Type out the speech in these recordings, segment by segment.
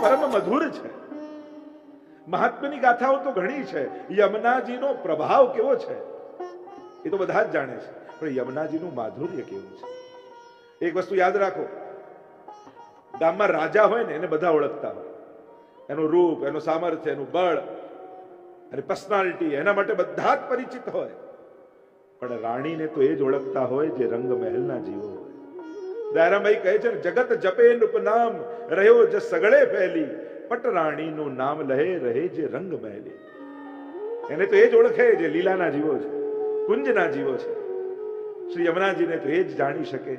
પરમ મધુર છે. મહાત્માની ગાથાઓ તો ઘણી છે. યમુનાજીનો પ્રભાવ કેવો છે એ તો બધા જ જાણે છે, પણ યમુનાજીનું માધુર્ય કેવું છે. એક વસ્તુ યાદ રાખો, ગામમાં રાજા હોય ને એને બધા ઓળખતા હોય, એનું રૂપ, એનું સામર્થ્ય, એનું બળ અને પર્સનાલિટી, એના માટે બધા જ પરિચિત હોય. પણ રાણીને તો એ જ ઓળખતા હોય જે રંગ મહેલના જીવો હોય. દયારામભાઈ કહે છે ને, જગત જપે ઉપનામ રહ્યો જ સગળે ફેલી, પટ રાણીનું નામ લહે રહે જે રંગ મહેલી. એને તો એ જ ઓળખે જે લીલાના જીવો છે, કુંજના જીવો છે. શ્રી યમુનાજીને તો એ જ જાણી શકે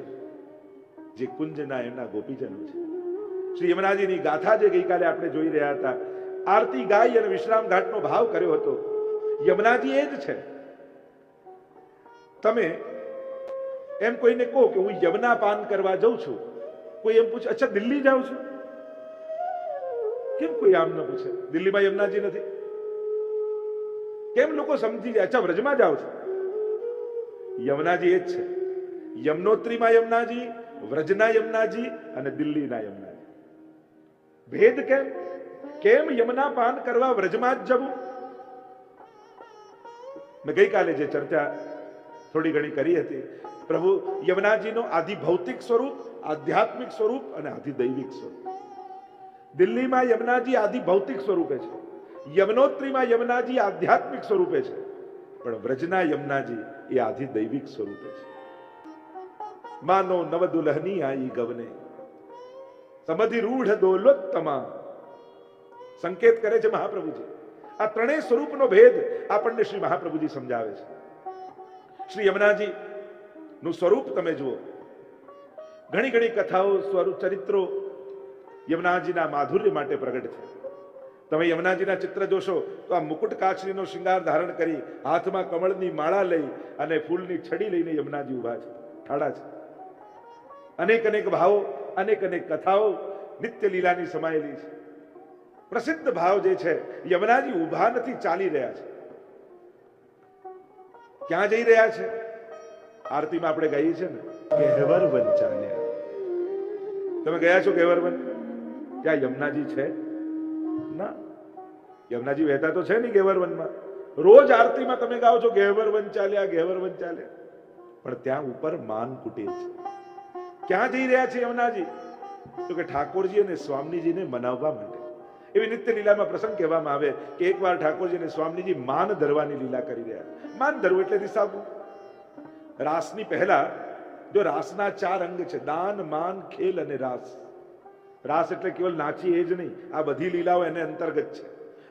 જે કુંજના એમના ગોપીજનો છે. શ્રી યમુનાજીની ગાથા જે ગઈકાલે આપણે જોઈ રહ્યા હતા, આરતી ગાય અને વિશ્રામ ઘાટનો ભાવ કર્યો હતો. યમુનાજી એ જ છે. તમે એમ કોઈને કહો કે હું યમુના પાન કરવા જાઉં છું, કોઈ એમ પૂછે, અચ્છા દિલ્હી જાઉં છું? કેમ કોઈ આમ ન પૂછે? દિલ્હીમાં યમુનાજી નથી? કેમ લોકો સમજી જાય, અચ્છા વ્રજમાં જાઉં છું? યમુનાજી એ જ છે. યમનોત્રીમાં યમુનાજી, વ્રજના યમુનાજી અને દિલ્હીના યમુનાજી. ભેદ કેમ? કેમ યમુના પાન કરવા વ્રજમાં જ જવું? મેં ગઈકાલે જે ચર્ચા થોડી ઘણી કરી હતી, પ્રભુ યમુનાજીનો આદિ ભૌતિક સ્વરૂપ, આધ્યાત્મિક સ્વરૂપ અને આદિ દૈવિક સ્વરૂપ. દિલ્હીમાં યમુનાજી આદિ ભૌતિક સ્વરૂપે છે, યમનોત્રીમાં યમુનાજી આધ્યાત્મિક સ્વરૂપે છે, પણ વ્રજના યમુનાજી એ આદિ દૈવિક સ્વરૂપે છે. માનો નવદુલહની આઈ ગવને સમધિ રૂઢ દોલોત્તમા. સંકેત કરે છે મહાપ્રભુજી. આ ત્રણેય સ્વરૂપનો ભેદ આપણને શ્રી મહાપ્રભુજી સમજાવે છે. શ્રી યમુનાજી નું સ્વરૂપ તમે જુઓ, ઘણી ઘણી કથાઓ, સ્વરૂપ, ચરિત્રો યમુનાજીના માધુર્ય માટે પ્રગટ છે. તમે યમુનાજીના ચિત્ર જોશો તો આ મુકુટ કાછડીનો શૃંગાર ધારણ કરી, હાથમાં કમળની માળા લઈ અને ફૂલની છડી લઈને યમુનાજી ઉભા છે, ઠાડા છે. અનેક અનેક ભાવો, અનેક અનેક કથાઓ નિત્ય લીલાની સમાયેલી છે. પ્રસિદ્ધ ભાવ જે છે, યમુનાજી ઉભા નથી, ચાલી રહ્યા છે. ક્યાં જઈ રહ્યા છે? આરતીમાં આપણે ગાઈએ છીએ ને, ગહેવર વન ચાલ્યા. તમે ગયા છો ગહેવર વન? ત્યાં યમુનાજી છે ના? યમુનાજી વહેતા તો છે નહીં ગહેવર વનમાં. રોજ આરતીમાં તમે ગાઓ છો ગહેવર વન ચાલ્યા, ગહેવર વન ચાલ્યા, પણ ત્યાં ઉપર માન કુટીર છે. ક્યાં જઈ રહ્યા છે યમુનાજી? તો કે ઠાકોરજી અને સ્વામીજીને મનાવવા માટે. એવી નિત્ય લીલામાં પ્રસંગ કહેવામાં આવે કે એકવાર ઠાકોરજી અને સ્વામીજી માન ધરવાની લીલા કરી રહ્યા. માન ધરવું એટલે રિસાવવું. રાસની પહેલા જો રાસના 4 અંગ છે, દાન, માન, ખેલ અને રાસ. રાસ એટલે કેવલ નાચી એ જ નહીં, આ બધી લીલાઓ એને અંતર્ગત છે.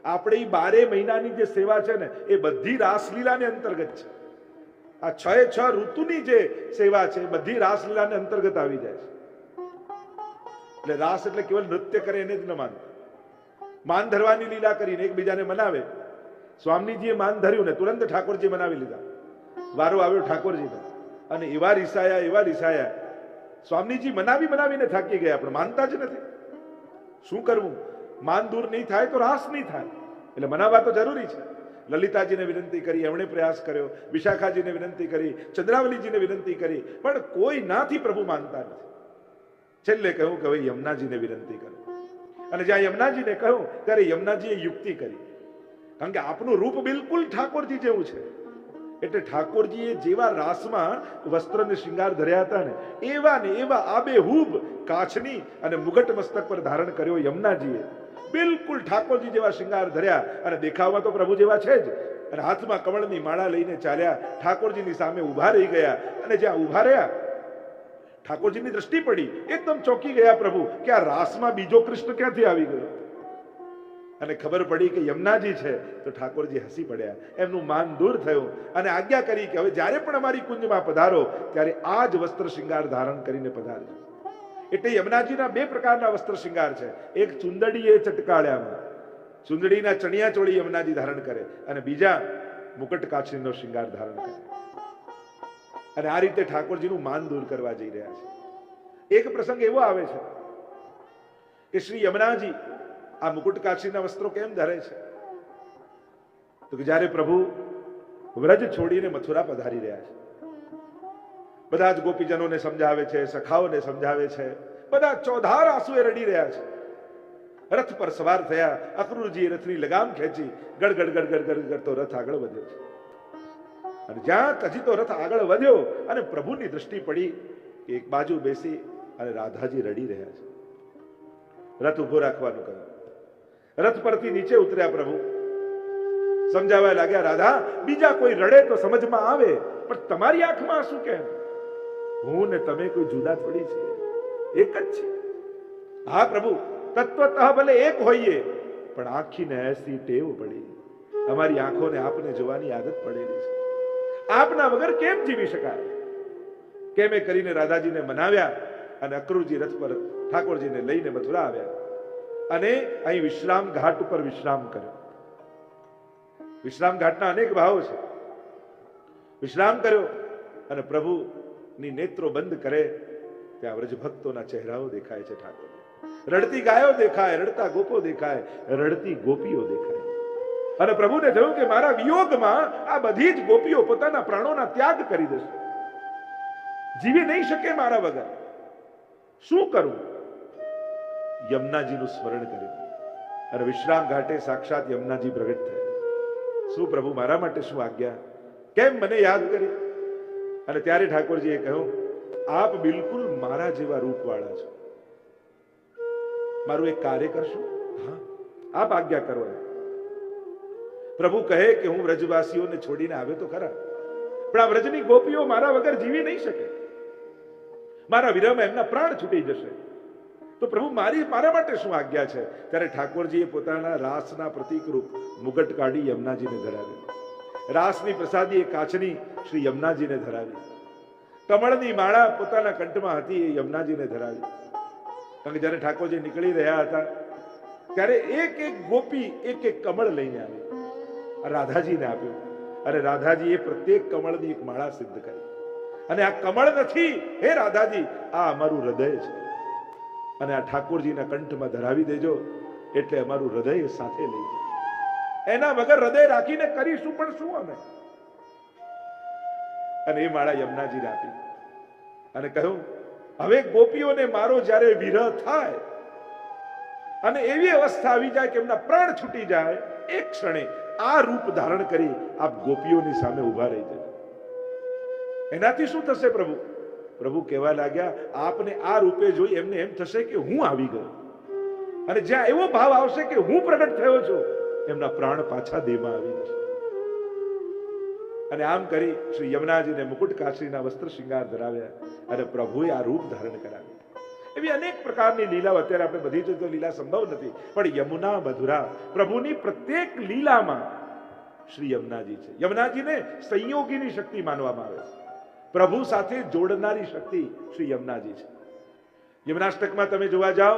આપણે 12 મહિનાની જે સેવા છે ને, એ બધી રાસલીલાને અંતર્ગત છે. આ 6 ઋતુની જે સેવા છે, બધી રાસલીલાને અંતર્ગત આવી જાય છે. એટલે રાસ એટલે કેવલ નૃત્ય કરે એને જ ન માનતા. માન ધરવાની લીલા કરીને એકબીજાને મનાવે. સ્વામીજીએ માન ધર્યું ને તુરંત ઠાકોરજી મનાવી લીધા. વારો આવ્યો ઠાકોરજીનો, અને એવા રીસાયા. સ્વામીજી મનાવીને થાકી ગયા, પણ માનતા જ નથી. શું કરવું? માન દૂર નહીં થાય તો રાસ નહીં થાય, એટલે મનાવવા તો જરૂરી છે. લલિતાજીને વિનંતી કરી, એમણે પ્રયાસ કર્યો, વિશાખાજીને વિનંતી કરી, ચંદ્રાવલીજીને વિનંતી કરી, પણ કોઈ નાથી પ્રભુ માનતા નથી. છેલ્લે કહ્યું કે હવે યમુનાજીને વિનંતી કરો. અને જ્યાં યમુનાજીને કહ્યું ત્યારે યમુનાજીએ યુક્તિ કરી, કારણ કે આપનું રૂપ બિલકુલ ઠાકોરજી જેવું છે. એટલે ઠાકોરજીએ જેવા રાસમાં વસ્ત્રને શૃંગાર ધર્યા હતા ને, એવા આબેહૂબ કાચની અને મુગટ મસ્તક પર ધારણ કર્યો યમુનાજીએ. બિલકુલ ઠાકોરજી જેવા શૃંગાર ધર્યા, અને દેખાવમાં તો પ્રભુ જેવા છે જ. અને હાથમાં કમળની માળા લઈને ચાલ્યા, ઠાકોરજીની સામે ઉભા રહી ગયા. અને જ્યાં ઉભા રહ્યા, ઠાકોરજીની દ્રષ્ટિ પડી, એકદમ ચોંકી ગયા પ્રભુ કે આ રાસમાં બીજો કૃષ્ણ ક્યાંથી આવી ગયો. અને ખબર પડી કે યમુનાજી છે, તો ઠાકોરજી હસી પડ્યા. એમનું માન દૂર થયું અને આજ્ઞા કરી કે હવે જ્યારે પણ અમારી કુંજમાં પધારો ત્યારે આ જ વસ્ત્ર શૃંગાર ધારણ કરીને પધારજો. એટલે યમુનાજીના 2 પ્રકારના વસ્ત્ર શૃંગાર છે. એક ચુંદડી એ ચટકાળ્યામાં, ચુંદડીના ચણિયા ચોળી યમુનાજી ધારણ કરે, અને બીજા મુકટ કાછડીનો શૃંગાર ધારણ કરે. અને આ રીતે ઠાકોરજીનું માન દૂર કરવા જઈ રહ્યા છે. એક પ્રસંગ એવો આવે છે કે શ્રી યમુનાજી આ મુકુટ કાછડીના વસ્ત્રો કેમ ધરે છે? તો કે જ્યારે પ્રભુ વ્રજ છોડીને મથુરા પધારી રહ્યા છે, બધા જ ગોપીજનોને સમજાવે છે, સખાઓને સમજાવે છે, બધા ચોધાર આંસુએ રડી રહ્યા છે. રથ પર સવાર થયા. અક્રૂરજીએ રથની લગામ ખેંચી. ગડગડ ગડગડ ગડગડ કરતો રથ આગળ વધ્યો છે. અને જ્યાં હજી તો રથ આગળ વધ્યો અને પ્રભુની દ્રષ્ટિ પડી કે એક બાજુ બેસી અને રાધાજી રડી રહ્યા છે. રથ ઉભો રાખવાનું કહ્યું. રથ પરથી નીચે ઉતર્યા પ્રભુ. સમજાવવા લાગ્યા, રાધા, બીજા કોઈ રડે તો સમજમાં આવે, પણ તમારી આંખમાં શું કેમ? હું ને તમે કોઈ જુદા થોડી છે, એક જ છે. હા પ્રભુ, તત્વતઃ ભલે એક હોઈએ, પણ આંખીને એસી ટેવ પડી. અમારી આંખોને આપને જોવાની આદત પડેલી છે. આપના વગર કેમ જીવી શકાય? કેમે કરીને રાધાજીને મનાવ્યા અને અક્રૂરજી રથ પર ઠાકોરજીને લઈને મથુરા આવ્યા અને અહીં વિશ્રામ ઘાટ ઉપર વિશ્રામ કર્યો. વિશ્રામ ઘાટના અનેક ભાવો છે. વિશ્રામ કર્યો અને પ્રભુની નેત્રો બંધ કરે ત્યાં વ્રજ ભક્તોના ચહેરાઓ દેખાય છે. ઠાકોર રડતી ગાયો દેખાય, રડતા ગોપો દેખાય, રડતી ગોપીઓ દેખાય. અને પ્રભુને થયું કે મારા વિયોગમાં આ બધી જ ગોપીઓ પોતાના પ્રાણોના ત્યાગ કરી દેશે, જીવી નહીં શકે મારા વગર. શું કરું? યમુનાજીનું સ્મરણ કર્યું અને વિશ્રામ ઘાટે સાક્ષાત યમુનાજી પ્રગટ થયા. શું પ્રભુ, મારા માટે શું આજ્ઞા? કેમ મને યાદ કરી? અને ત્યારે ઠાકોરજીએ કહ્યું, આપ બિલકુલ મારા જેવા રૂપવાળા છો. મારું એક કાર્ય કરશો? હા, આપ આજ્ઞા કરો. પ્રભુ કહે કે હું વ્રજવાસીઓને છોડીને આવ્યો તો ખરા, પણ આ વ્રજની ગોપીઓ મારા વગર જીવી નહીં શકે. મારા વિરહમાં એમના પ્રાણ છૂટી જશે. તો પ્રભુ મારા માટે શું આજ્ઞા છે? ત્યારે ઠાકોરજીએ પોતાના રાસના પ્રતીક રૂપ મુગટ કાઢી યમુનાજીને ધરાવી. રાસની પ્રસાદી એ કાચની શ્રી યમુનાજીને ધરાવી. કમળની માળા પોતાના કંઠમાં હતી એ યમુનાજીને ધરાવી. કારણ કે જ્યારે ઠાકોરજી નીકળી રહ્યા હતા ત્યારે એક એક ગોપી એક એક કમળ લઈને આવી, રાધાજીને આપ્યું. અને રાધાજીએ પ્રત્યેક કમળની એક માળા સિદ્ધ કરી. અને આ કમળ નથી, હે રાધાજી, આ અમારું હૃદય છે, અને આ ઠાકોરજીના કંઠમાં ધરાવી દેજો, એટલે અમારું હૃદય સાથે લઈ જાય. એના વગર હૃદય રાખીને કરીશું પણ શું અમે? અને એ માળા યમુનાજીને આપી અને કહ્યું, હવે ગોપીઓને મારો જ્યારે વિરહ થાય અને એવી અવસ્થા આવી જાય કે એમના પ્રાણ છૂટી જાય, એક ક્ષણે આ રૂપ ધારણ કરી આપ ગોપીઓની સામે ઉભા રહી જાય. એનાથી શું થશે પ્રભુ? પ્રભુ કહેવા લાગ્યા, આપને આ રૂપે જોઈ એમને એમ થશે કે હું આવી ગયો. અને જ્યાં એવો ભાવ આવશે કે હું પ્રગટ થયો છું, એમના પ્રાણ પાછા દેહમાં આવી જશે. અને આમ કરી શ્રી યમુનાજીને મુકુટ કાચરીના વસ્ત્ર શૃંગાર ધરાવ્યા અને પ્રભુએ આ રૂપ ધારણ કરાવ્યું. એવી અનેક પ્રકારની લીલાઓ, અત્યારે આપણે બધી તો લીલા સંભવ નથી, પણ યમુના મધુરા પ્રભુની પ્રત્યેક લીલામાં શ્રી યમુનાજી છે. યમુનાજીને સંયોગીની શક્તિ માનવામાં આવે છે. પ્રભુ સાથે જોડનારી શક્તિ શ્રી યમુનાજી છે. યમુનાષ્ટકમાં તમે જોવા જાઓ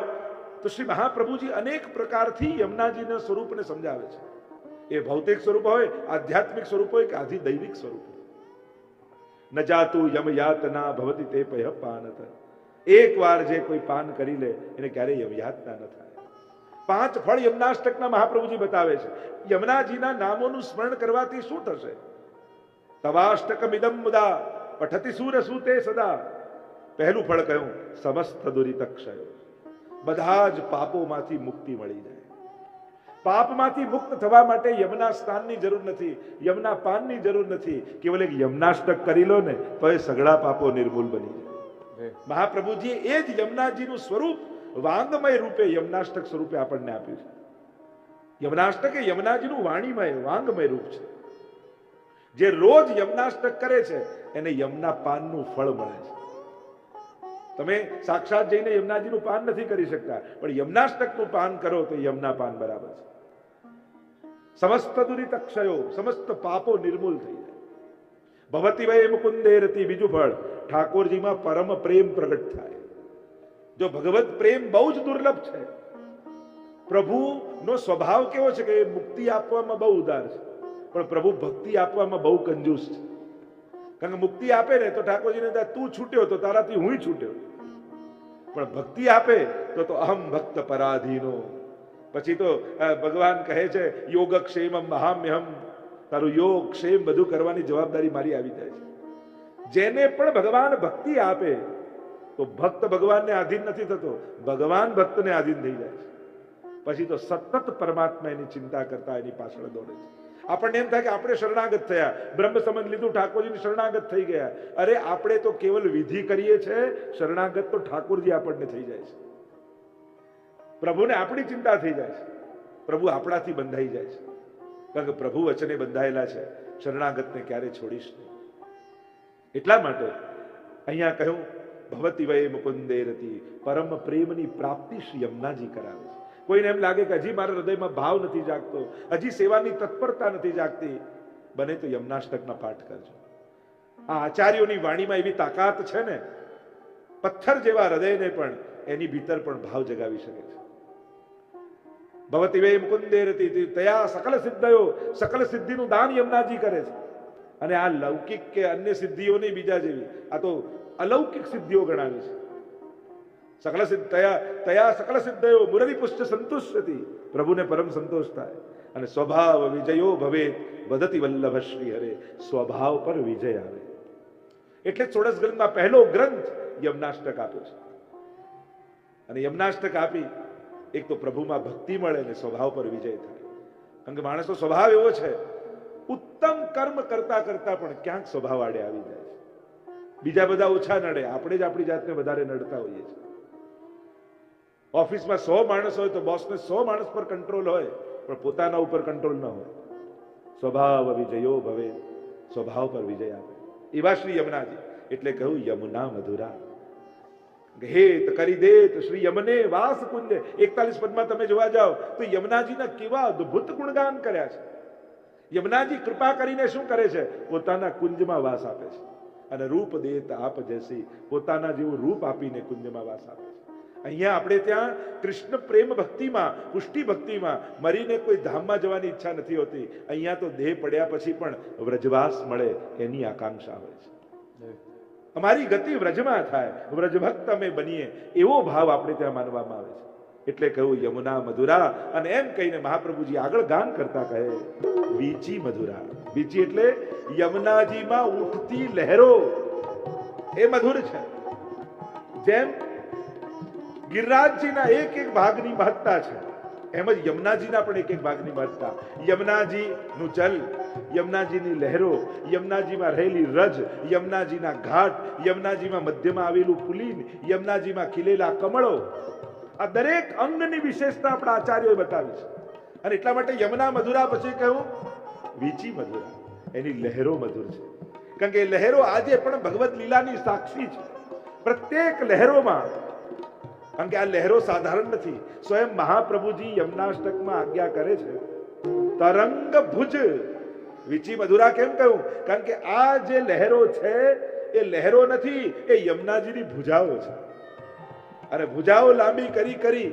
તો શ્રી મહાપ્રભુજી અનેક પ્રકારથી યમુનાજીના સ્વરૂપને સમજાવે છે. એ ભૌતિક સ્વરૂપ હોય, આધ્યાત્મિક સ્વરૂપ હોય કે આધિ દૈવિક સ્વરૂપ. ન જાતું યમ યાતના ભવતી તે પય પાનત. એક વાર જે કોઈ પાન કરી લે એને ક્યારેય યમ યાતના ન થાય. 5 ફળ યમુનાષ્ટકના મહાપ્રભુજી બતાવે છે. યમુનાજીના નામોનું સ્મરણ કરવાથી શું થશે? તવાષ્ટકમિદમ મુદા પઠતિ સુરસુતે સદા. પહેલું ફળ કહ્યું, સમસ્ત દુરિતક્ષય. બધા જ પાપોમાંથી મુક્તિ મળી જાય. પાપમાંથી મુક્ત થવા માટે યમુના સ્નાનની જરૂર નથી, યમુના પાનની જરૂર નથી. કેવલ એક યમુનાષ્ટક કરી લો ને તો એ સગળા પાપો નિર્મૂલ બની જાય. મહાપ્રભુજીએ એ જ યમુનાજીનું સ્વરૂપ વાંગમય રૂપે યમુનાષ્ટક સ્વરૂપે આપણને આપ્યું છે. યમુનાષ્ટક એ યમુનાજીનું વાણીમય વાંગમય રૂપ છે. જે રોજ યમુનાષ્ટક કરે છે એને યમુના પાનનું ફળ મળે છે. તમે સાક્ષાત જઈને યમુનાજીનું પાન નથી કરી શકતા, પણ યમુનાષ્ટકનું પાન કરો તો યમુના પાન બરાબર છે. સમસ્ત દુરિતક્ષયો, સમસ્ત પાપો નિર્મૂલ થઈ જાય. ભવતી વય મુકુંદે રતિ. બીજું ફળ, ઠાકોરજીમાં પરમ પ્રેમ પ્રગટ થાય. જો ભગવત પ્રેમ બહુ જ દુર્લભ છે. પ્રભુનો સ્વભાવ કેવો છે કે મુક્તિ આપવામાં બહુ ઉદાર છે, પણ પ્રભુ ભક્તિ આપવામાં બહુ કંજૂસ છે. કારણ કે મુક્તિ આપે ને તો ઠાકોરજીને તું છૂટ્યો તો તારાથી હું છૂટ્યો, પણ ભક્તિ આપે તો અહમ ભક્ત પરાધીનો. પછી તો ભગવાન કહે છે યોગક્ષેમમ મહામ્યહમ. તારું યોગ ક્ષેમ બધું કરવાની જવાબદારી મારી આવી જાય છે. જેને પણ ભગવાન ભક્તિ આપે તો ભક્ત ભગવાનને આધીન નથી થતો, ભગવાન ભક્તને આધીન થઈ જાય છે. પછી તો સતત પરમાત્મા એની ચિંતા કરતા એની પાછળ દોડે છે. આપણને એમ થાય કે આપણે શરણાગત થયા, બ્રહ્મ સંબંધ લીધું, ઠાકોરજીની શરણાગત થઈ ગયા. અરે આપણે તો કેવલ વિધિ કરીએ છીએ, શરણાગત તો ઠાકોરજી આપણને થઈ જાય છે. પ્રભુને આપણી ચિંતા થઈ જાય છે, પ્રભુ આપણાથી બંધાઈ જાય છે. કારણ કે પ્રભુ વચને બંધાયેલા છે, શરણાગતને ક્યારે છોડીશ નહીં. એટલા માટે અહીંયા કહ્યું ભવતી વય મુકુંદે રતી, પરમ પ્રેમની પ્રાપ્તિ શ્રી યમુનાજી કરાવે છે. કોઈને એમ લાગે કે હજી મારા હૃદયમાં ભાવ નથી જાગતો, હજી સેવાની તત્પરતા નથી જાગતી, બને તો યમુનાષ્ટકના પાઠ કરજો. આ આચાર્યોની વાણીમાં એવી તાકાત છે ને, પથ્થર જેવા હૃદયને પણ એની ભીતર પણ ભાવ જગાવી શકે છે. ભવતી વય મુકુંદે રતી તયા સકલ સિદ્ધયો, સકલ સિદ્ધિનું દાન યમુનાજી કરે છે. અને આ લૌકિક કે અન્ય સિદ્ધિઓ નહીં બીજા જેવી, આ તો અલૌકિક સિદ્ધિઓ ગણાવી છે. સકલ સિદ્ધ તયા સકલ સિદ્ધયો મુરલી પુષ્ટ સંતુષ્ટતી, પ્રભુને પરમ સંતોષ થાય. અને સ્વભાવ વિજયો ભવે વધતી વલ્લભ શ્રી હરે, સ્વભાવ પર વિજય આવે. એટલે ષોડશ ગ્રંથમાં પહેલો ગ્રંથ યમુનાષ્ટક આપ્યો છે. અને યમુનાષ્ટક આપી એક તો પ્રભુમાં ભક્તિ મળે ને સ્વભાવ પર વિજય થાય. કારણ કે માણસનો સ્વભાવ એવો છે, ઉત્તમ કર્મ કરતા કરતા પણ ક્યાંક સ્વભાવ આડે આવી જાય છે. બીજા બધા ઓછા નડે, આપણે જ આપણી જાતને વધારે નડતા હોઈએ છીએ. ઓફિસમાં 100 માણસ હોય તો બોસને 100 માણસ પર કંટ્રોલ હોય, પણ પોતાના ઉપર કંટ્રોલ ન હોય. સ્વભાવ વિજયો ભવે, સ્વભાવ પર વિજય આપે એવા શ્રી યમુનાજી. એટલે કહ્યું યમુના મધુરા, હેત કરી દેત શ્રી યમને વાસ કુંજ. 41 પદમાં તમે જોવા જાઓ તો યમુનાજીના કેવા અદ્ભુત ગુણગાન કર્યા છે. યમુનાજી કૃપા કરીને શું કરે છે? પોતાના કુંજમાં વાસ આપે છે. અને રૂપ દેત આપ જૈસી, પોતાના જેવું રૂપ આપીને કુંજમાં વાસ આપે છે. અહીંયા આપણે ત્યાં કૃષ્ણ પ્રેમ ભક્તિમાં, પુષ્ટિ ભક્તિમાં મરીને કોઈ ધામમાં જવાની ઈચ્છા નથી હોતી. અહીંયા તો દેહ પડ્યા પછી પણ વ્રજવાસ મળે એની આકાંક્ષા હોય છે. અમારી ગતિ વ્રજમાં થાય, વ્રજભક્ત અમે બનીએ, એવો ભાવ આપણે ત્યાં માનવામાં આવે છે. એટલે કહ્યું યમુના મધુરા. અને એમ કહીને મહાપ્રભુજી આગળ ગાન કરતા કહે વીચી મધુરા. વીચી એટલે યમુનાજીમાં ઉઠતી લહેરો, એ મધુર છે. જેમ ગિરિરાજજીના એક એક ભાગની મહત્તા છે, એમ જ યમુનાજીના પણ એક એક ભાગની મહત્તા. યમુનાજીનું જલ, યમુનાજીની લહેરો, યમુનાજીમાં રહેલી રજ, યમુનાજીના ઘાટ, યમુનાજીમાં મધ્યમાં આવેલું પુલીન, યમુનાજીમાં ખીલેલા કમળો, આ દરેક અંગની વિશેષતા આપણા આચાર્યોએ બતાવી છે. અને એટલા માટે યમુના મધુરા પછી કહ્યું વીચી મધુરા, એની લહેરો મધુર છે. કારણ કે લહેરો આજે પણ ભગવત લીલાની સાક્ષી છે. પ્રત્યેક લહેરોમાં, કારણ કે આ લહેરો સાધારણ નથી. સ્વયં મહાપ્રભુજી યમુનાષ્ટકમાં આજ્ઞા કરે છે તરંગ ભુજ વીચી મધુરા. કેમ કહ્યું? કારણ કે આ જે લહેરો છે એ લહેરો નથી, એ યમુનાજીની ભુજાઓ છે. અને ભુજાઓ લાંબી કરી કરી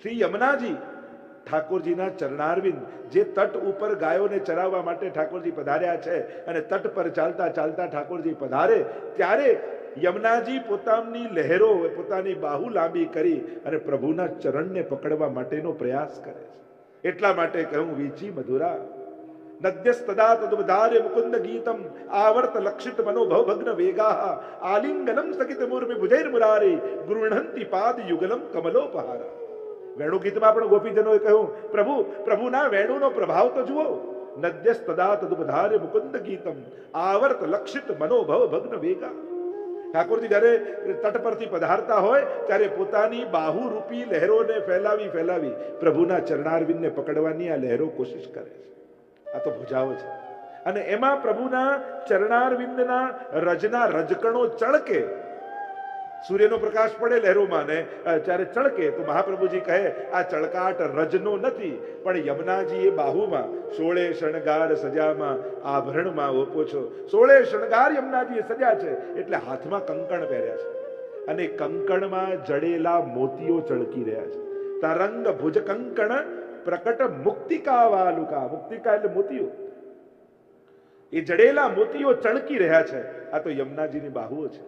શ્રી યમુનાજી ઠાકોરજીના ચરણારવિંદ, જે તટ ઉપર ગાયોને ચરાવવા માટે ઠાકોરજી પધાર્યા છે, અને તટ પર ચાલતા ચાલતા ઠાકોરજી પધારે ત્યારે યમુનાજી પોતાની લહેરો, પોતાની બાહુ લાંબી કરી અને પ્રભુના ચરણને પકડવા માટેનો પ્રયાસ કરે છે. એટલા માટે કહ્યું વીચી મધુરા. નદ્યસ્તદા તદુપધાર્ય મુકુંદ ગીતમ આવર્ત લક્ષિત મનોભવ ભગ્ન વેગાહ આલિંગનમ સ્થગિત મૂર્મિ ભુજૈર મુરારી ગૃહણંતિ પાદ યુગલમ કમલોપહારા. વેણુ ગીતમાં પણ ગોપીજનોએ કહ્યું પ્રભુના વેણુનો પ્રભાવ તો જુઓ. નદ્યસ્તદા તદુપધાર્ય મુકુંદ ગીતમ આવર્ત લક્ષિત મનોભવ ભગ્ન વેગા. ઠાકોરજી જ્યારે તટ પરથી પધારતા હોય ત્યારે પોતાની બાહુ રૂપી લહેરોને ફેલાવી પ્રભુના ચરણારવિંદને પકડવાની આ લહેરો કોશિશ કરે છે. આ તો ભુજાઓ છે. અને એમાં પ્રભુના ચરણારવિંદના રજના રજકણો ચળકે. સૂર્યનો પ્રકાશ પડે લહેરોમાં ને ત્યારે ચળકે તો મહાપ્રભુજી કહે આ ચળકાટ રજનો નથી, પણ યમુનાજી એ બાહુમાં 16 શણગાર સજામાં આભરણમાં ઓપો છો. 16 શણગાર યમુનાજી સજા છે, એટલે હાથમાં કંકણ પહેર્યા છે, અને કંકણમાં જડેલા મોતીઓ ચળકી રહ્યા છે. તરંગ ભુજ કંકણ પ્રકટ મુક્તિકા વાલુકા. મુક્તિકા એટલે મોતીઓ, એ જડેલા મોતીઓ ચળકી રહ્યા છે. આ તો યમુનાજીની બાહુઓ છે.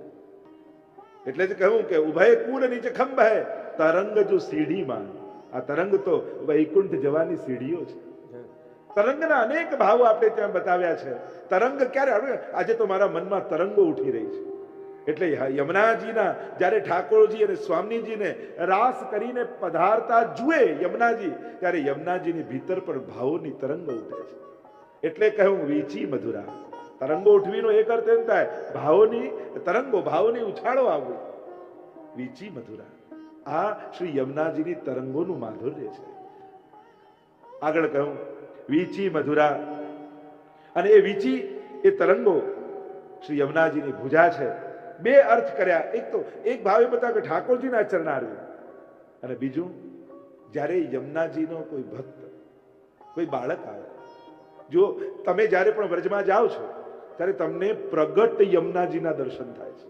એટલે જ કહ્યું કે ઉભય કુલ નીચે ખંભ હૈ તરંગ જો સીડીમાં. આ તરંગ તો વૈકુંઠ જવાની સીડીઓ છે. તરંગના અનેક ભાવો આપણે ત્યાં બતાવ્યા છે. તરંગ ક્યારે? આજે તો મારા મનમાં તરંગો ઉઠી રહી છે, એટલે યમુનાજીના જ્યારે ઠાકોરજી અને સ્વામીજીને રાસ કરીને પધારતા જુએ યમુનાજી, ત્યારે યમુનાજીની ભીતર પણ ભાવોની તરંગો ઉઠે છે. એટલે કહ્યું વીચી મધુરા. તરંગો ઉઠવીનો એક અર્થ એમ થાય ભાવોની તરંગો, ભાવોની ઉછાળો આવવી. વીચી મધુરા, આ શ્રી યમુનાજીની તરંગોનું માધુર્ય છે. આગળ કહ્યું વીચી મધુરા, અને એ વીચી એ તરંગો શ્રી યમુનાજીની ભુજા છે. બે અર્થ કર્યા. એક તો એક ભાવે બતાવ્યું કે ઠાકોરજીના ચરણારવિંદ, અને બીજું જ્યારે યમુનાજીનો કોઈ ભક્ત, કોઈ બાળક આવે, જો તમે જ્યારે પણ વ્રજમાં જાઓ છો ત્યારે તમને પ્રગટ યમુનાજીના દર્શન થાય છે,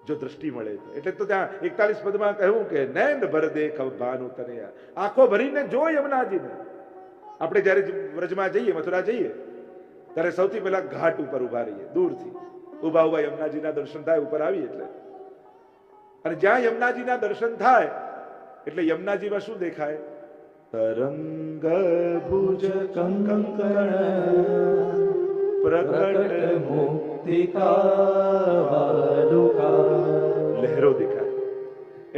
જો દ્રષ્ટિ મળે તો. એટલે તો ત્યાં 41 પદમાં કહ્યું કે નૈન ભર દેખ ભાનુ તનયા, આંખો ભરીને જો યમુનાજીને. આપણે જ્યારે વ્રજમાં જઈએ, મથુરા જઈએ, ત્યારે સૌથી પહેલા ઘાટ ઉપર ઉભા રહીએ, દૂરથી ઉભા ઉભા યમુનાજીના દર્શન થાય, ઉપર આવી એટલે. અને જ્યાં યમુનાજીના દર્શન થાય એટલે યમુનાજીમાં શું દેખાય? તરંગ ભુજ કંકણ પ્રગટ મુક્તિકા, લહેરો દેખાય.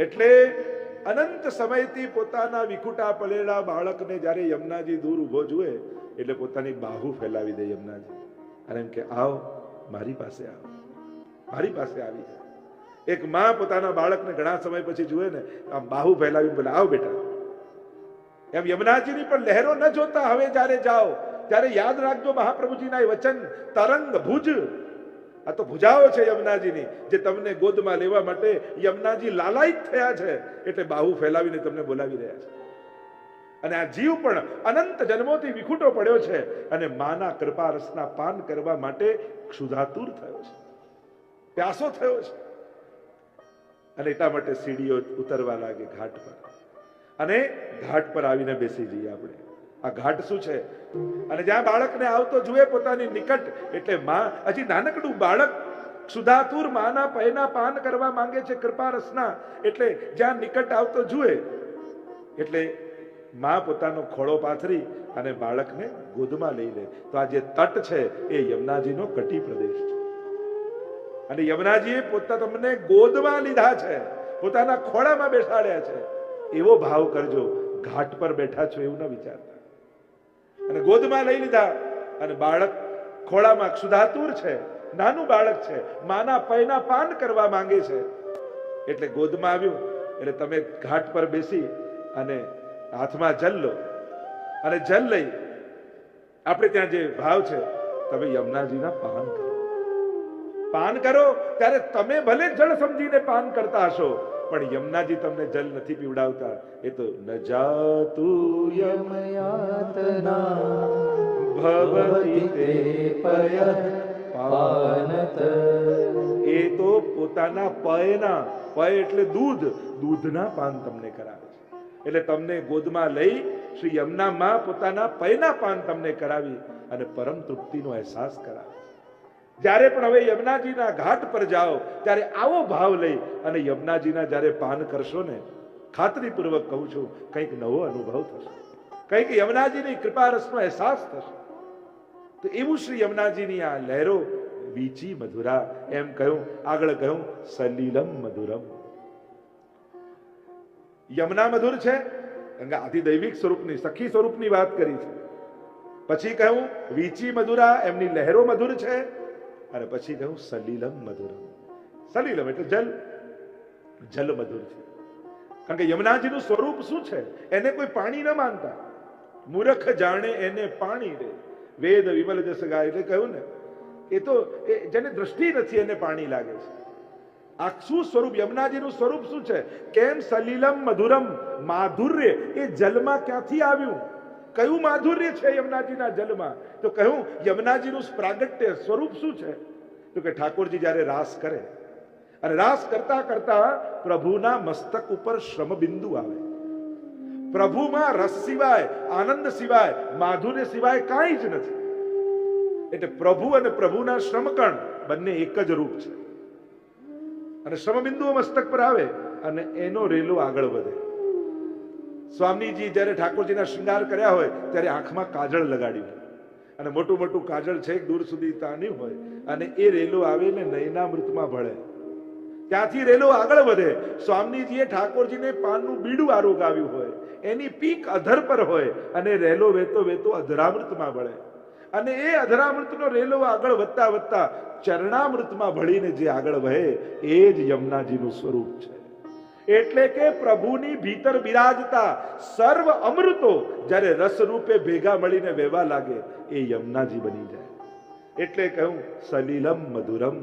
એટલે અનંત સમયથી પોતાના વિખુટા પડેલા બાળકને જ્યારે યમુનાજી દૂર ઉભો જુએ એટલે પોતાની બાહુ ફેલાવી દે યમુનાજી, અને એમ કે આવ મારી પાસે, આવ મારી પાસે આવી જાય. એક માં પોતાના બાળકને ઘણા સમય પછી જુએ ને, આમ બાહુ ફેલાવી બોલે આવ બેટા. એમ યમુનાજીની પણ લહેરો ન જોતા હવે જ્યારે જાઓ ત્યારે યાદ રાખજો મહાપ્રભુજીના એ વચન, તરંગ ભુજ. આ તો ભુજાઓ છે યમુનાજીની, જે તમને ગોદમાં લેવા માટે યમુનાજી લાલાયિત થયા છે, એટલે બાહુ ફેલાવીને તમને બોલાવી રહ્યા છે. અને આ જીવ પણ અનંત જન્મોથી વિખૂટો પડ્યો છે, અને માના કૃપા રસના પાન કરવા માટે ક્ષુધાતુર થયો છે, પ્યાસો થયો છે. અને એટલા માટે સીડીઓ ઉતરવા લાગે ઘાટ પર, અને ઘાટ પર આવીને બેસી જઈએ આપણે. આ ઘાટ શું છે? અને જ્યાં બાળકને આવતો જુએ પોતાની નિકટ, એટલે માં, હજી નાનકડું બાળક ક્ષુધાતુર માના પૈના પાન કરવા માંગે છે કૃપા રસના, એટલે જ્યાં નિકટ આવતો જુએ એટલે માં પોતાનો ખોળો પાથરી અને બાળકને ગોદમાં લઈ લે. તો આ જે તટ છે એ યમુનાજીનો કટી પ્રદેશ છે, અને યમુનાજીએ પોતા તમને ગોદમાં લીધા છે, પોતાના ખોળામાં બેસાડ્યા છે. એવો ભાવ કરજો, ઘાટ પર બેઠા છો એવું ન વિચારતા. અને ગોદમાં લઈ લીધા, અને બાળક ખોળામાં ક્ષુધાતુર છે, નાનું બાળક છે, માના પૈના પાન કરવા માંગે છે. એટલે ગોદમાં આવ્યું એટલે તમે ઘાટ પર બેસી અને હાથમાં જલ લો, અને જલ લઈ આપણે ત્યાં જે ભાવ છે, તમે યમુનાજીના પાન કરો. પાન કરો ત્યારે તમે ભલે જળ સમજીને પાન કરતા હશો, પણ યમુનાજી તમને જલ નથી પીવડાવતા. એ તો ન જાતુ યમયાતના ભવતિ તે પય પાનત, એ તો પોતાના પયના, પય એટલે દૂધ, દૂધના પાન તમને કરાવે છે. એટલે તમને ગોદમાં લઈ શ્રી યમુના માં પોતાના પયના પાન તમને કરાવી અને પરમ તૃપ્તિનો અહેસાસ કરાવે. જ્યારે પણ હવે યમુનાજીના ઘાટ પર જાઓ ત્યારે આવો ભાવ લઈ અને યમુનાજીના જ્યારે પાન કરશો ને, ખાતરીપૂર્વક કહું છું, કંઈક નવો અનુભવ થશે, કંઈક યમુનાજીની કૃપા રસનો અહેસાસ થશે. તો એવું શ્રી યમુનાજીની આ લહેરો વીચી મધુરા. એમ કહ્યું, આગળ કહ્યું સલીલમ મધુરમ. યમુના મધુર છે, ગંગા આધિદૈવિક સ્વરૂપની, સખી સ્વરૂપની વાત કરી છે. પછી કહ્યું વીચી મધુરા, એમની લહેરો મધુર છે. અને પછી કહ્યું સલીલમ મધુરમ. સલીલમ એટલે જલ, જલ મધુર છે. કારણ કે યમુનાજીનું સ્વરૂપ શું છે? એને કોઈ પાણી ન માનતા. મૂર્ખ જાણે એને પાણી રે, વેદ વિમલ જસ ગાય. એટલે કહ્યું ને, એ તો જેને દ્રષ્ટિ નથી એને પાણી લાગે છે. આ શું સ્વરૂપ? યમુનાજીનું સ્વરૂપ શું છે? કેમ સલીલમ મધુરમ, માધુર્ય એ જલમાં ક્યાંથી આવ્યું? કયું માધુર્ય છે યમુનાજીના જલમાં? તો કહ્યું યમુનાજીનું પ્રાગટ્ય સ્વરૂપ શું છે? તો કે ઠાકોરજી જ્યારે રાસ કરે, અને રાસ કરતા કરતા પ્રભુના મસ્તક ઉપર શ્રમ બિંદુ આવે. પ્રભુમાં રસ સિવાય, આનંદ સિવાય, માધુર્ય સિવાય કાંઈ જ નથી. એટલે પ્રભુ અને પ્રભુના શ્રમકણ બંને એક જ રૂપ છે. અને શ્રમબિંદુઓ મસ્તક પર આવે અને એનો રેલો આગળ વધે. સ્વામીજી જ્યારે ઠાકોરજીના શૃંગાર કર્યા હોય ત્યારે આંખમાં કાજળ લગાડ્યું, અને મોટું મોટું કાજળ છેક દૂર સુધી તાન્યું હોય અને એ રેલો આવે ને નયનામૃતમાં ભળે, ત્યાંથી રેલો આગળ વધે. સ્વામીજીએ ઠાકોરજીને પાનનું બીડું આરોગાવ્યું હોય, એની પીક અધર પર હોય અને રેલો વેતો વેતો અધરામૃતમાં ભળે. અને એ અધરામૃતનો રેલો આગળ વધતા વધતા ચરણામૃતમાં ભળીને જે આગળ વહે એ જ યમુનાજીનું સ્વરૂપ છે. એટલે કે પ્રભુની ભીતર બિરાજતા સર્વ અમૃતો જ્યારે રસ રૂપે ભેગા મળીને વહેવા લાગે એ યમુનાજી બની જાય. એટલે કહું સલીલમ મધુરમ.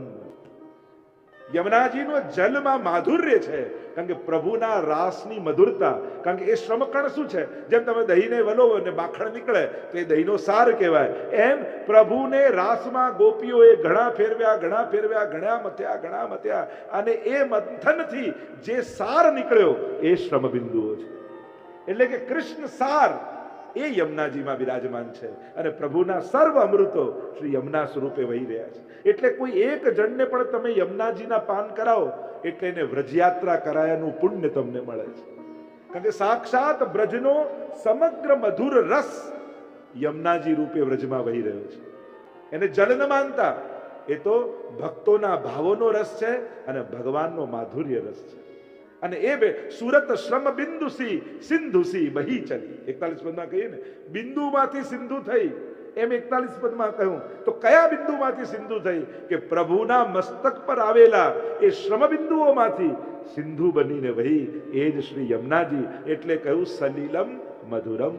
યમુનાજીનો જલમાં માધુર્ય છે, કારણ કે પ્રભુના રાસની મધુરતા. કારણ કે એ શ્રમકણ શું છે, જેમ તમે દહીંને વલો અને માખણ નીકળે તો એ દહીંનો સાર કહેવાય, એમ પ્રભુને રાસમાં ગોપીઓએ ઘણા ફેરવ્યા ઘણા મથ્યા અને એ મંથનથી જે સાર નીકળ્યો એ શ્રમબિંદુઓ છે. એટલે કે કૃષ્ણ સાર એ યમુનાજીમાં બિરાજમાન છે અને પ્રભુના સર્વ અમૃતો શ્રી યમુના સ્વરૂપે વહી રહ્યા છે. એટલે કોઈ એક જણને પણ તમે યમુનાજીના પાન કરાવો એટલે એને વ્રજયાત્રા કરાયાનું પુણ્ય તમને મળે છે. કારણ કે સાક્ષાત બ્રજનો સમગ્ર મધુર રસ યમુનાજી રૂપે વ્રજમાં વહી રહ્યો છે. એને જલ ન માનતા, એ તો ભક્તોના ભાવોનો રસ છે અને ભગવાનનો માધુર્ય રસ છે. અને એ બે સુરત શ્રમ બિંદુસી સિંધુસી બહી ચલી. 41 પદમાં કહીએ ને, બિંદુમાંથી સિંધુ થઈ, એમ 41 પદમાં કહ્યું તો કયા બિંદુમાંથી સિંધુ થઈ? કે પ્રભુના મસ્તક પર આવેલા એ શ્રમ બિંદુઓમાંથી સિંધુ બનીને વહી, એ જ શ્રી યમુનાજી. એટલે કહ્યું સલીલમ મધુરમ.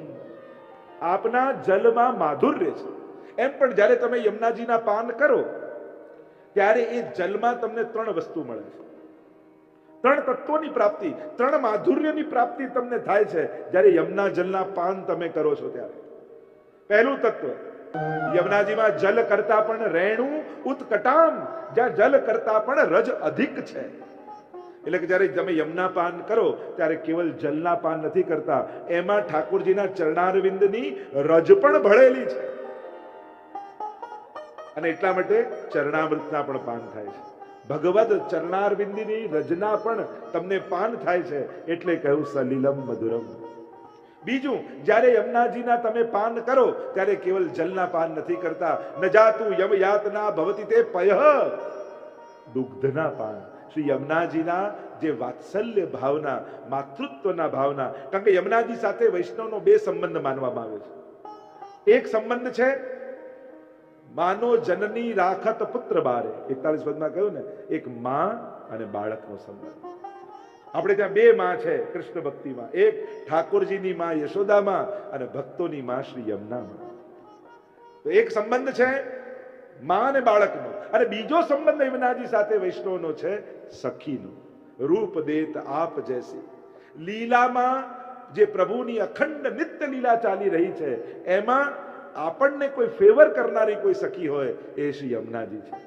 આપના જલમાં માધુર્ય છે. એમ પણ જ્યારે તમે યમુનાજીના પાન કરો ત્યારે એ જલમાં તમને 3 વસ્તુ મળે છે. 3 તત્વોની પ્રાપ્તિ, 3 માધુર્યની પ્રાપ્તિ તમને થાય છે જ્યારે યમુના જલના પાન તમે કરો છો ત્યારે. પહેલું તત્વ, યમુનાજીમાં જલ કરતા પણ રેણુ ઉત્કટામ, જ્યાં જલ કરતા પણ રજ અધિક છે. એટલે કે જ્યારે તમે યમુના પાન કરો ત્યારે કેવલ જલના પાન નથી કરતા, એમાં ઠાકોરજીના ચરણારવિંદની રજ પણ ભળેલી છે અને એટલા માટે ચરણામૃતના પણ પાન થાય છે. ભગવદ ચરણારવિંદની રજના પણ તમને પાન થાય છે. એટલે કહ્યું સલીલમ મધુરમ. બીજું, જ્યારે યમુનાજીના તમે પાન કરો ત્યારે કેવલ જલના પાન નથી કરતા, ન જાતું યમ યાતના ભવતી તે પયઃ, દુગ્ધના પાન. શ્રી યમુનાજીના જે વાત્સલ્ય ભાવના, માતૃત્વના ભાવના. કારણ કે યમુનાજી સાથે વૈષ્ણવનો 2 સંબંધ માનવામાં આવે છે. એક સંબંધ છે માનો જનની રાખત પુત્ર બારે. 41 પદમાં કહ્યું ને, એક માં અને બાળકનો સંબંધ. આપણે ત્યાં 2 માં છે કૃષ્ણ ભક્તિમાં, એક ઠાકોરજીની માં યશોદામાં અને ભક્તોની માં શ્રી યમુનામાં. તો એક સંબંધ છે માં અને બાળકનો, અને બીજો સંબંધ યમુનાજી સાથે વૈષ્ણવનો છે સખીનો. રૂપ દેત આપ જૈસી. લીલામાં જે પ્રભુની અખંડ નિત્ય લીલા ચાલી રહી છે એમાં આપણને કોઈ ફેવર કરનારી કોઈ સખી હોય એ શ્રી યમુનાજી છે.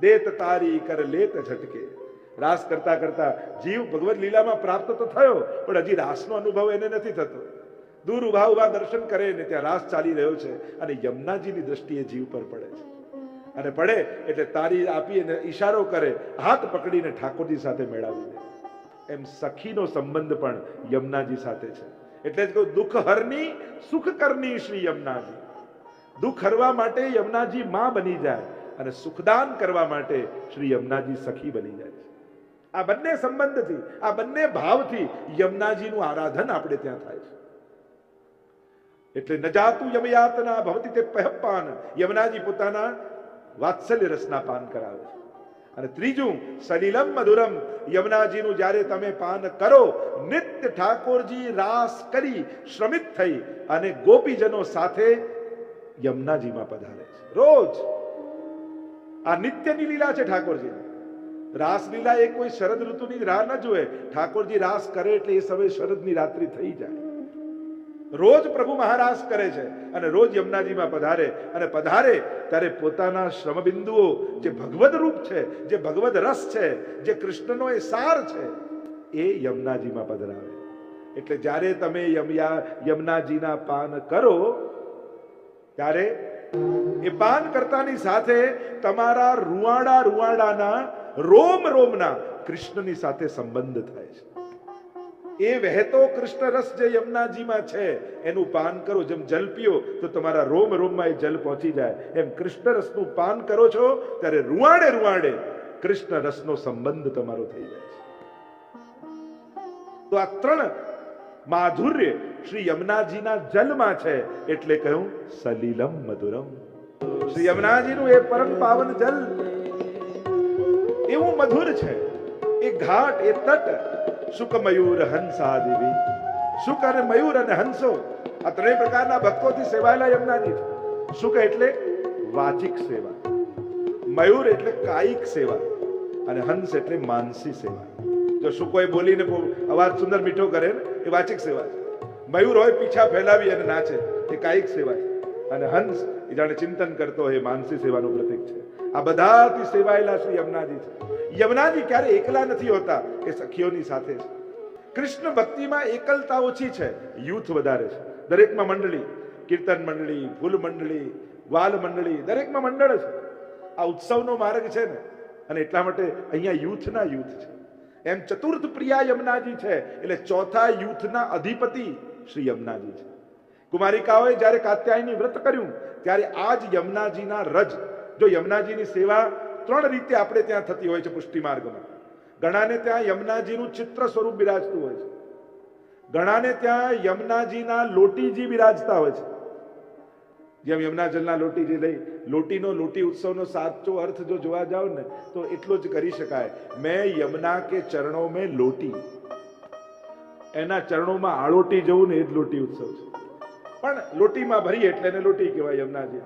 દેત તારી કર લેત ઝટકે. રાસ કરતા કરતા જીવ ભગવદ લીલામાં પ્રાપ્ત તો થયો, પણ હજી રાસનો અનુભવ એને નથી થતો. દૂર ઉભા ઉભા દર્શન કરે ને ત્યાં રાસ ચાલી રહ્યો છે અને યમુનાજીની દ્રષ્ટિએ જીવ પર પડે છે. અને પડે એટલે તારી આપી અને ઈશારો કરે, હાથ પકડીને ઠાકોરજી સાથે મેળવી દે. એમ સખીનો સંબંધ પણ યમુનાજી સાથે છે. એટલે જ કહું, દુઃખ હરની સુખ કરની શ્રી યમુનાજી. દુઃખ હરવા માટે યમુનાજી માં બની જાય અને સુખદાન કરવા માટે શ્રી યમુનાજી સખી બની જાય છે. આ બંને સંબંધથી, આ બંને ભાવથી યમુનાજીનું આરાધન આપણે ત્યાં થાય છે. એટલે ન જાતું યમયાતના ભવતી તે પયઃપાન. યમુનાજી પોતાના વાત્સલ્ય રસના પાન કરાવે છે. અને ત્રીજું, સલીલમ મધુરમ. યમુનાજીનું જ્યારે તમે પાન કરો, નિત્ય ઠાકોરજી રાસ કરી શ્રમિત થઈ અને ગોપીજનો સાથે યમુનાજીમાં પધારે છે રોજ. આ નિત્યની લીલા છે ઠાકોરજી. રાસલીલા એ કોઈ શરદ ઋતુની રાહ ન જોવે. ઠાકોરજી રાસ કરે એટલે એ સમય શરદની રાત્રિ થઈ જાય. રોજ પ્રભુ મહારાસ કરે છે અને રોજ યમુનાજીમાં પધારે, અને પધારે ત્યારે પોતાના શ્રમબિંદુઓ જે ભગવદ રૂપ છે, જે ભગવદ રસ છે, જે કૃષ્ણનો એ સાર છે, એ યમુનાજીમાં પધરાવે. એટલે જ્યારે તમે યમુનાજીના પાન કરો ત્યારે એ પાન કરતાની સાથે તમારા રૂવાડાના રોમ રોમના કૃષ્ણની સાથે સંબંધ થાય છે. એ વહેતો કૃષ્ણ રસ જે યમુનાજીમાં છે એનું પાન કરો. જેમ જલ પીઓ તો તમારા રોમ રોમમાં એ જલ પહોંચી જાય, એમ કૃષ્ણ રસનું પાન કરો છો ત્યારે રૂવાડે રૂવાડે કૃષ્ણ રસનો સંબંધ તમારો થઈ જાય છે. તો આ ત્રણ માધુર્ય શ્રી યમુનાજીના જલમાં છે, એટલે કહ્યું સલીલમ મધુરમ. શ્રી યમુનાજીનું એ પરમ પાવન જલ એવું મધુર છે. એ ઘાટ, એ તટ, શુક મયુર હંસાદેવી. શુક અને મયુર અને હંસો આ ત્રણેય પ્રકારના ભક્તોથી સેવાયેલા યમુનાજી છે. શુક એટલે વાચિક સેવા, મયુર એટલે કાયિક સેવા, અને હંસ એટલે માનસી સેવા. જો શુકોએ બોલીને અવાજ સુંદર મીઠો કરે ને એ વાચિક સેવા છે. મયુર હોય પીછા ફેલાવી અને નાચે એ કાયિક સેવા છે. અને હંસ એ જાણે ચિંતન કરતો હોય માનસી સેવાનું પ્રતીક છે. આ બધાથી સેવાયેલા શ્રી યમુનાજી છે. યમુનાજી ક્યારે એકલા નથી હોતા, એ સખીઓની સાથે છે. કૃષ્ણ ભક્તિમાં એકલતા ઓછી છે, યુથ વધારે છે. દરેકમાં મંડળી, કીર્તન મંડળી, ફૂલ મંડળી, વાલ મંડળી, દરેકમાં મંડળ છે. આ ઉત્સવનો માર્ગ છે ને, અને એટલા માટે અહીંયા યુથના યુથ છે. એમ ચતુર્થ પ્રિયા યમુનાજી છે, એટલે ચોથા યુથના અધિપતિ શ્રી યમુનાજી છે. કુમારિકાઓએ જ્યારે કાત્યાયની વ્રત કર્યું ત્યારે આ જ યમુનાજીના રજ. જો યમુનાજીની સેવા ત્રણ રીતે આપણે ત્યાં થતી હોય છે પુષ્ટિ માર્ગમાં. ઘણાને ત્યાં યમુનાજીનું ચિત્ર સ્વરૂપ બિરાજતું હોય છે, ઘણાને ત્યાં યમુનાજીના લોટીજી બિરાજતા હોય છે. જેમ યમુના જલના લોટીજી લઈ, લોટીનો લોટી ઉત્સવનો સાચો અર્થ જો જોવા જાવ ને તો એટલો જ કરી શકાય, મેં યમુના કે ચરણો મેં લોટી. એના ચરણોમાં આળોટી જવું ને એ જ લોટી ઉત્સવ છે. પણ લોટીમાં ભરી એટલે એને લોટી કહેવાય. યમુનાજી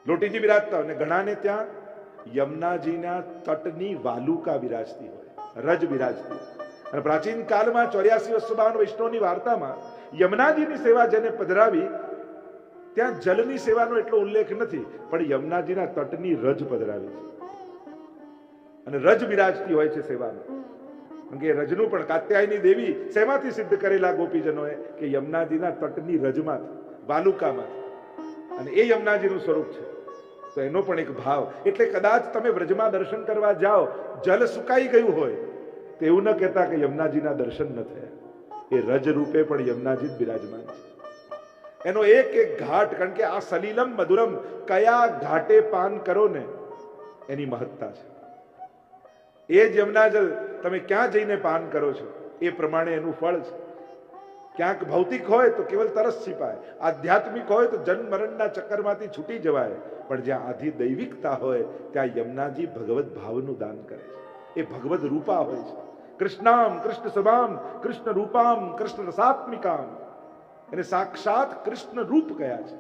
લોટીજી બિરાજતા હોય, ને ઘણાને ત્યાં યમુનાજીના તટની વાલુકા બિરાજતી હોય, રજ બિરાજતી હોય. અને પ્રાચીન કાળમાં 84 વસ્તુબાવન વૈષ્ણવની વાર્તામાં યમુનાજીની સેવા જેને પધરાવી ત્યાં જલની સેવાનો એટલો ઉલ્લેખ નથી, પણ યમુનાજીના તટની રજ પધરાવી છે. અને રજ બિરાજતી હોય છે સેવામાં. કે રજનું પણ કાત્યાયની દેવી શેમાંથી સિદ્ધ કરેલા ગોપીજનોએ કે યમુનાજીના તટની રજમાંથી, વાલુકામાંથી. અને એ યમુનાજીનું સ્વરૂપ છે. તો એનો પણ એક ભાવ. એટલે કદાચ તમે વ્રજમાં દર્શન કરવા જાઓ, જલ સુકાઈ ગયું હોય તો એવું ન કહેતા કે યમુનાજીના દર્શન ન થયા. એ રજ રૂપે પણ યમુનાજી જ બિરાજમાન છે. એનો એક એક ઘાટ, કારણ કે આ સલીલમ મધુરમ, કયા ઘાટે પાન કરો ને એની મહત્તા છે. એ જ યમુનાજલ તમે ક્યાં જઈને પાન કરો છો એ પ્રમાણે એનું ફળ છે. ક્યાંક ભૌતિક હોય તો કેવલ તરસ છીપાય, આધ્યાત્મિક હોય તો જન્મ મરણના ચક્કરમાંથી છૂટી જવાય. પણ જ્યાં આધિ દૈવિકતા હોય ત્યાં યમુનાજી ભગવત ભાવનું દાન કરે છે. એ ભગવદ રૂપા હોય છે. કૃષ્ણામ કૃષ્ણ સભામ કૃષ્ણ રૂપામ કૃષ્ણ રસાત્મિકામ, એને સાક્ષાત કૃષ્ણ રૂપ કયા છે.